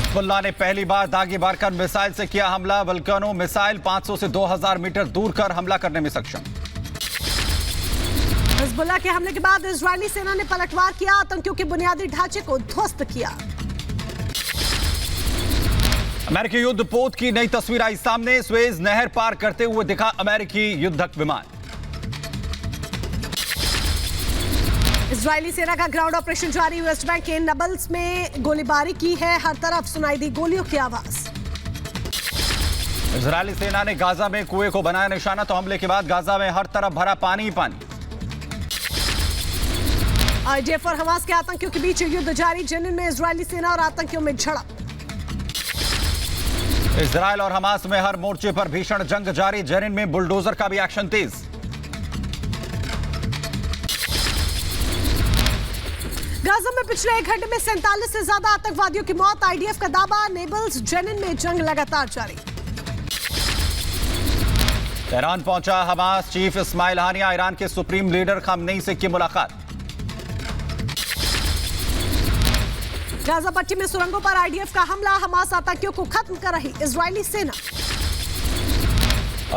Hezbollah ने पहली बार दागी बारकर मिसाइल से किया हमला। वल्कानो मिसाइल 500 से 2000 मीटर दूर कर हमला करने में सक्षम। हिजबुल्लाह के हमले के बाद इजरायली सेना ने पलटवार किया, आतंकियों के बुनियादी ढांचे को ध्वस्त किया। अमेरिकी युद्ध पोत की नई तस्वीर आई सामने। स्वेज नहर पार करते हुए दिखा अमेरिकी युद्धक विमान। इजरायली सेना का ग्राउंड ऑपरेशन जारी। वेस्ट बैंक के नबल्स में गोलीबारी की है, हर तरफ सुनाई दी गोलियों की आवाज। इजरायली सेना ने गाजा में कुएं को बनाया निशाना, तो हमले के बाद गाजा में हर तरफ भरा पानी ही पानी। आईडीएफ और हमास के आतंकियों के बीच युद्ध जारी। जेनिन में इजरायली सेना और आतंकियों में झड़प। इजरायल और हमास में हर मोर्चे पर भीषण जंग जारी। जेनिन में बुलडोजर का भी एक्शन तेज। गाजा में पिछले 1 घंटे में 47 से ज्यादा आतंकवादियों की मौत। आईडीएफ का दावा। नेबल्स जेनिन में जंग लगातार जारी। तेहरान पहुंचा हमास चीफ इस्माइल हानिया। ईरान के सुप्रीम लीडर खामनेई से की मुलाकात। गाजा पट्टी में सुरंगों पर आईडीएफ का हमला। हमास आतंकियों को खत्म कर रही इजरायली सेना।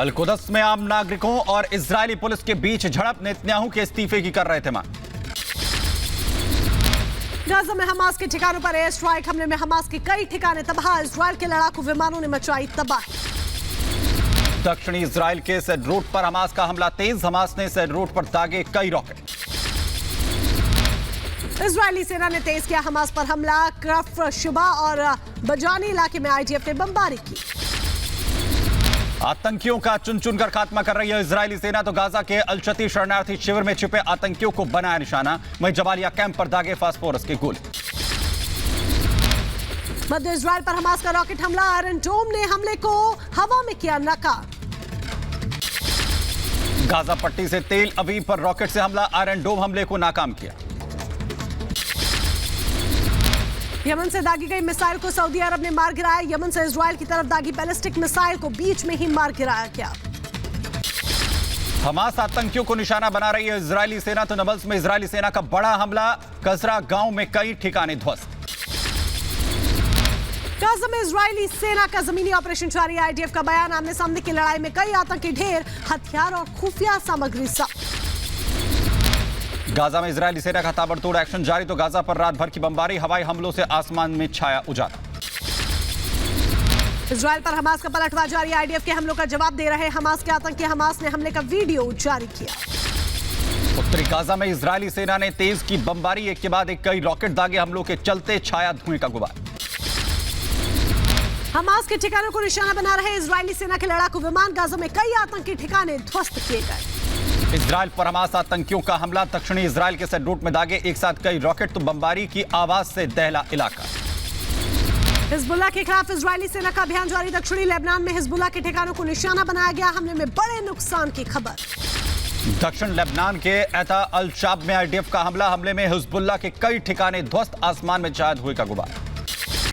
अल कुदस में आम नागरिकों और इजरायली पुलिस के बीच झड़प। नेतन्याहू के इस्तीफे की कर रहे थे मांग। गाजा में हमास के ठिकानों पर एयर स्ट्राइक। हमले में हमास के कई ठिकाने तबाह। इजरायल के लड़ाकू विमानों ने मचाई तबाही। दक्षिणी इजरायल के सेड्रोट पर हमास का हमला तेज। हमास ने सेड्रोट पर दागे कई रॉकेट। इजरायली सेना ने तेज किया हमास पर हमला। क्रफ शुबा और बजानी इलाके में आईडीएफ ने बमबारी की। आतंकियों का चुन चुनकर खात्मा कर रही है इजरायली सेना, तो गाजा के अलचती शरणार्थी शिविर में छिपे आतंकियों को बनाया निशाना। वहीं जबालिया कैंप पर दागे फास्फोरस के गोले। मध्य इजरायल पर हमास का रॉकेट हमला। आयरन डोम ने हमले को हवा में किया नाकाम। गाजा पट्टी से तेल अवीव पर रॉकेट से हमला। आयरन डोम हमले को नाकाम किया। यमन से दागी गई मिसाइल को सऊदी अरब ने मार गिराया। यमन से इजरायल की तरफ दागी बैलिस्टिक मिसाइल को बीच में ही मार गिराया गया। हमास आतंकियों को निशाना बना रही है इजरायली सेना, तो नबल्स में इजरायली सेना का बड़ा हमला। कजरा गांव में कई ठिकाने ध्वस्त। गाजा में इजरायली सेना का जमीनी ऑपरेशन जारी। आईडीएफ का बयान। आमने सामने की लड़ाई में कई आतंकी ढेर, हथियार और खुफिया सामग्री जब्त। गाजा में इजरायली सेना का ताबड़तोड़ एक्शन जारी, तो गाजा पर रात भर की बमबारी। हवाई हमलों से आसमान में छाया उजाला। इजरायल पर हमास का पलटवार जारी। आईडीएफ के हमलों का जवाब दे रहे हमास के आतंकी। हमास ने हमले का वीडियो जारी किया। उत्तरी गाजा में इजरायली सेना ने तेज की बमबारी। एक के बाद एक कई रॉकेट दागे हमलों के चलते छाया धुएं का गुबार। हमास के ठिकानों को निशाना बना रहे इजरायली सेना के लड़ाकू विमान। गाजा में कई आतंकी ठिकाने ध्वस्त किए गए। इजरायल पर हमास आतंकियों का हमला। दक्षिणी इजरायल के सेड्रोट में दागे एक साथ कई रॉकेट, तो बमबारी की आवाज से दहला इलाका। हिजबुल्लाह के खिलाफ इजरायली सेना का अभियान जारी। दक्षिणी लेबनान में हिजबुल्लाह के ठिकानों को निशाना बनाया गया। हमले में बड़े नुकसान की खबर। दक्षिण लेबनान के एता अल शाब में आईडीएफ का हमला। हमले में हिजबुल्लाह के कई ठिकाने ध्वस्त। आसमान में छाया धुएं का गुबार।